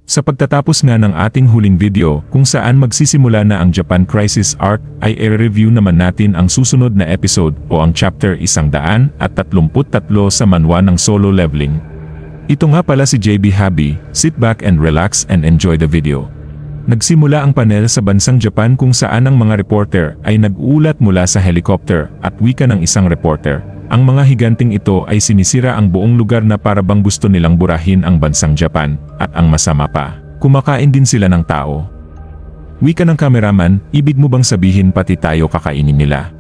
Sa pagtatapos nga ng ating huling video kung saan magsisimula na ang Japan Crisis Arc, ay i-review naman natin ang susunod na episode o ang chapter 133 sa manhwa ng Solo Leveling. Ito nga pala si JB Habi, sit back and relax and enjoy the video. Nagsimula ang panel sa bansang Japan kung saan ang mga reporter ay nag-uulat mula sa helicopter at wika ng isang reporter. Ang mga higanting ito ay sinisira ang buong lugar na para bang gusto nilang burahin ang bansang Japan, at ang masama pa, kumakain din sila ng tao. Wika ng kameraman, ibig mo bang sabihin pati tayo kakainin nila?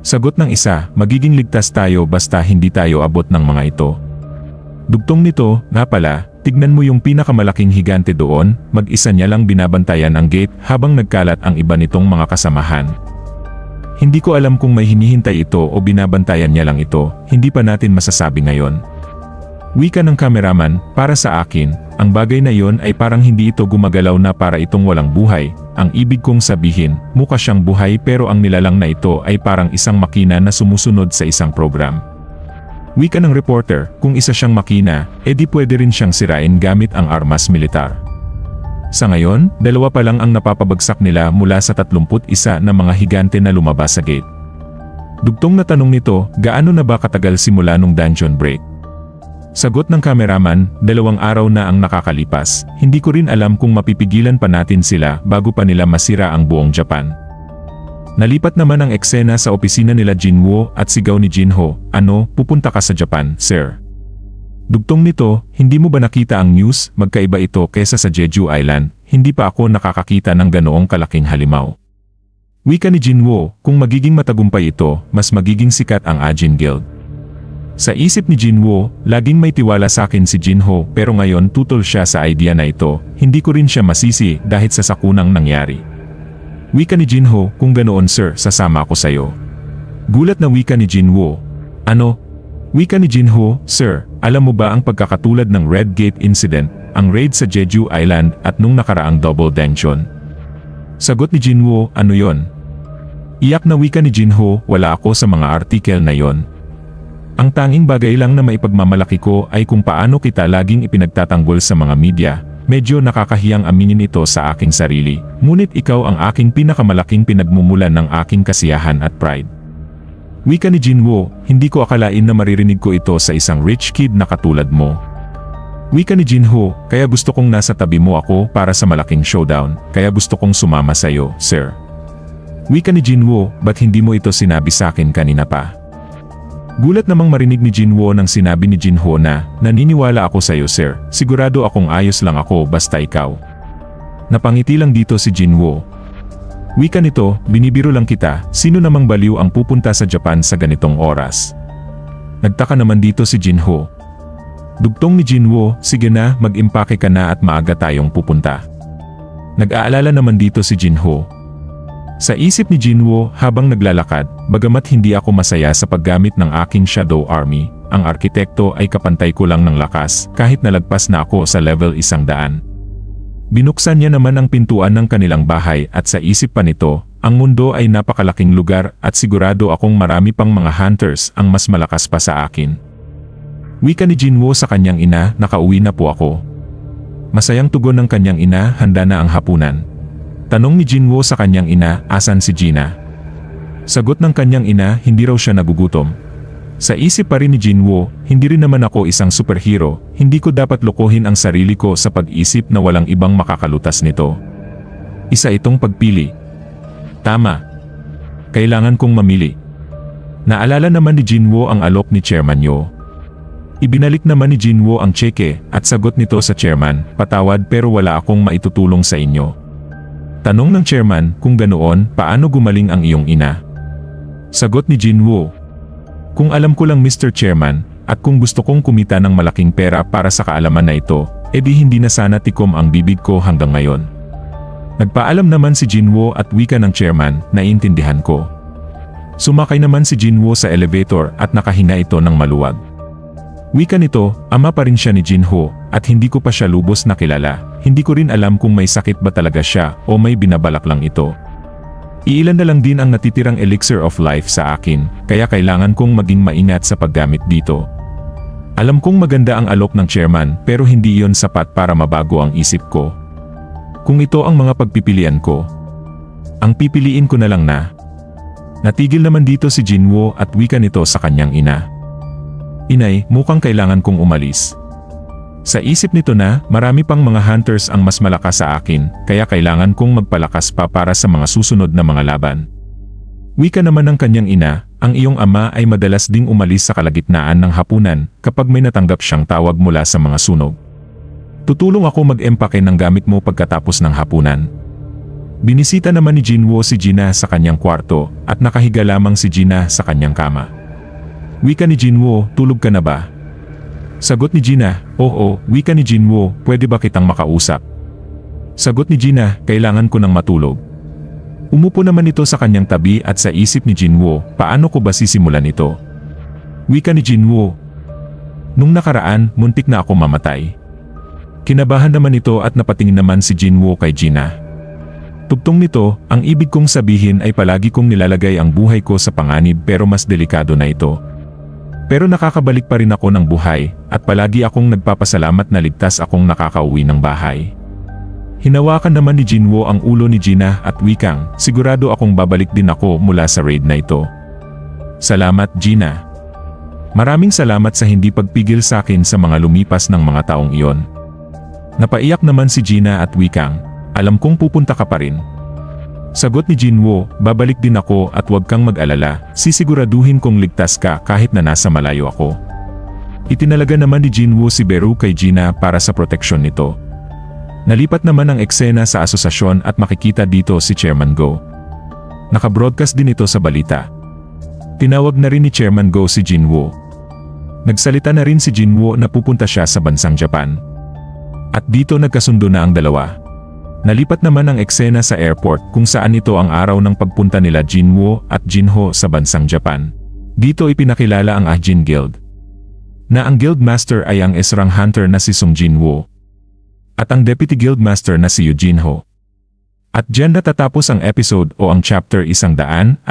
Sagot ng isa, magiging ligtas tayo basta hindi tayo abot ng mga ito. Dugtong nito, nga pala, tignan mo yung pinakamalaking higante doon, mag-isa niya lang binabantayan ang gate habang nagkalat ang iba nitong mga kasamahan. Hindi ko alam kung may hinihintay ito o binabantayan niya lang ito, hindi pa natin masasabi ngayon. Wika ng kameraman, para sa akin, ang bagay na yon ay parang hindi ito gumagalaw na para itong walang buhay. Ang ibig kong sabihin, mukha siyang buhay pero ang nilalang na ito ay parang isang makina na sumusunod sa isang program. Wika ng reporter, kung isa siyang makina, edi pwede rin siyang sirain gamit ang armas militar. Sa ngayon, 2 pa lang ang napapabagsak nila mula sa 31 na mga higante na lumabas sa gate. Dugtong na tanong nito, gaano na ba katagal simula nung dungeon break? Sagot ng kameraman, 2 araw na ang nakakalipas, hindi ko rin alam kung mapipigilan pa natin sila bago pa nila masira ang buong Japan. Nalipat naman ang eksena sa opisina nila Jinwoo at sigaw ni Jinho, ano, pupunta ka sa Japan, sir? Dugtong nito, hindi mo ba nakita ang news, magkaiba ito kesa sa Jeju Island, hindi pa ako nakakakita ng ganoong kalaking halimaw. Wika ni Jinwoo, kung magiging matagumpay ito, mas magiging sikat ang Ajin Guild. Sa isip ni Jinwoo, laging may tiwala sa akin si Jinho pero ngayon tutol siya sa idea na ito, hindi ko rin siya masisi dahil sa sakunang nangyari. Wika ni Jinho, kung ganoon sir, sasama ako sayo. Gulat na wika ni Jinwoo, ano? Wika ni Jinho, sir, alam mo ba ang pagkakatulad ng Red Gate Incident, ang raid sa Jeju Island at nung nakaraang double dungeon? Sagot ni Jinwoo, ano yon? Iyak na wika ni Jinho, wala ako sa mga artikel na yon. Ang tanging bagay lang na maipagmamalaki ko ay kung paano kita laging ipinagtatanggol sa mga media. Medyo nakakahiyang aminin ito sa aking sarili, ngunit ikaw ang aking pinakamalaking pinagmumulan ng aking kasiyahan at pride. Wika ni Jinwoo, hindi ko akalain na maririnig ko ito sa isang rich kid na katulad mo. Wika ni Jinho, kaya gusto kong nasa tabi mo ako para sa malaking showdown, kaya gusto kong sumama sa'yo, sir. Wika ni Jinwoo, ba't hindi mo ito sinabi sa akin kanina pa? Gulat namang marinig ni Jinwoo nang sinabi ni Jinho na, naniniwala ako sa'yo sir, sigurado akong ayos lang ako basta ikaw. Napangiti lang dito si Jinwoo. Wika nito, binibiro lang kita, sino namang baliw ang pupunta sa Japan sa ganitong oras? Nagtaka naman dito si Jinho. Dugtong ni Jinwoo, sige na, mag-impake ka na at maaga tayong pupunta. Nag-aalala naman dito si Jinho. Sa isip ni Jinwoo habang naglalakad, bagamat hindi ako masaya sa paggamit ng aking Shadow Army, ang arkitekto ay kapantay ko lang ng lakas kahit nalagpas na ako sa level 100. Binuksan niya naman ang pintuan ng kanilang bahay at sa isip pa nito, ang mundo ay napakalaking lugar at sigurado akong marami pang mga hunters ang mas malakas pa sa akin. Wika ni Jinwoo sa kanyang ina, nakauwi na po ako. Masayang tugon ng kanyang ina, handa na ang hapunan. Tanong ni Jinwoo sa kanyang ina, asan si Gina? Sagot ng kanyang ina, hindi raw siya nagugutom. Sa isip pa rin ni Jinwoo, hindi rin naman ako isang superhero, hindi ko dapat lokohin ang sarili ko sa pag-isip na walang ibang makakalutas nito. Isa itong pagpili. Tama. Kailangan kong mamili. Naalala naman ni Jinwoo ang alok ni Chairman Yo. Ibinalik naman ni Jinwoo ang tseke at sagot nito sa chairman, patawad pero wala akong maitutulong sa inyo. Tanong ng chairman, kung ganoon, paano gumaling ang iyong ina? Sagot ni Jinwoo, kung alam ko lang Mr. Chairman, at kung gusto kong kumita ng malaking pera para sa kaalaman na ito, edi hindi na sana tikom ang bibig ko hanggang ngayon. Nagpaalam naman si Jinwoo at wika ng chairman, naiintindihan ko. Sumakay naman si Jinwoo sa elevator at nakahinga ito ng maluwag. Wika nito, ama pa rin siya ni Jinho, at hindi ko pa siya lubos na kilala, hindi ko rin alam kung may sakit ba talaga siya o may binabalak lang ito. Iilan na lang din ang natitirang elixir of life sa akin, kaya kailangan kong maging maingat sa paggamit dito. Alam kong maganda ang alok ng chairman pero hindi iyon sapat para mabago ang isip ko. Kung ito ang mga pagpipilian ko, ang pipiliin ko na lang na. Natigil naman dito si Jinwoo at wika nito sa kanyang ina. Inay, mukhang kailangan kong umalis. Sa isip nito na, marami pang mga hunters ang mas malakas sa akin, kaya kailangan kong magpalakas pa para sa mga susunod na mga laban. Wika naman ng kanyang ina, ang iyong ama ay madalas ding umalis sa kalagitnaan ng hapunan kapag may natanggap siyang tawag mula sa mga sunog. Tutulong ako mag-empake ng gamit mo pagkatapos ng hapunan. Binisita naman ni Jinwoo si Gina sa kanyang kwarto at nakahiga lamang si Gina sa kanyang kama. Wika ni Jinwoo, tulog ka na ba? Sagot ni Gina, oo. Wika ni Jinwoo, pwede ba kitang makausap? Sagot ni Gina, kailangan ko ng matulog. Umupo naman ito sa kanyang tabi at sa isip ni Jinwoo, paano ko ba sisimulan ito? Wika ni Jinwoo, nung nakaraan, muntik na ako mamatay. Kinabahan naman ito at napatingin naman si Jinwoo kay Gina. Tugtong nito, ang ibig kong sabihin ay palagi kong nilalagay ang buhay ko sa panganib pero mas delikado na ito. Pero nakakabalik pa rin ako ng buhay, at palagi akong nagpapasalamat na ligtas akong nakakauwi ng bahay. Hinawakan naman ni Jinwoo ang ulo ni Gina at wikang, sigurado akong babalik din ako mula sa raid na ito. Salamat Gina. Maraming salamat sa hindi pagpigil sa akin sa mga lumipas ng mga taong iyon. Napaiyak naman si Gina at wikang, alam kong pupunta ka pa rin. Sagot ni Jinwoo, babalik din ako at huwag kang mag-alala, sisiguraduhin kong ligtas ka kahit na nasa malayo ako. Itinalaga naman ni Jinwoo si Beru kay Gina para sa proteksyon nito. Nalipat naman ang eksena sa asosasyon at makikita dito si Chairman Go. Naka-broadcast din ito sa balita. Tinawag na rin ni Chairman Go si Jinwoo. Nagsalita na rin si Jinwoo na pupunta siya sa bansang Japan. At dito nagkasundo na ang dalawa. Nalipat naman ang eksena sa airport kung saan ito ang araw ng pagpunta nila Jinwoo at Jinho sa bansang Japan. Dito ipinakilala ang Ajin Guild. Na ang Guild Master ay ang Esrang Hunter na si Sung Jinwoo. At ang Deputy Guild Master na si Yu Jinho. At dyan natatapos ang episode o ang chapter 133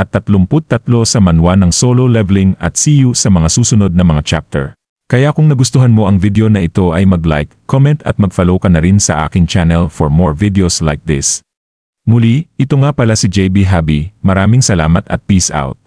sa manhwa ng solo leveling at see you sa mga susunod na mga chapter. Kaya kung nagustuhan mo ang video na ito ay mag-like, comment at mag-follow ka na rin sa aking channel for more videos like this. Muli, ito nga pala si JB Habi, maraming salamat at peace out.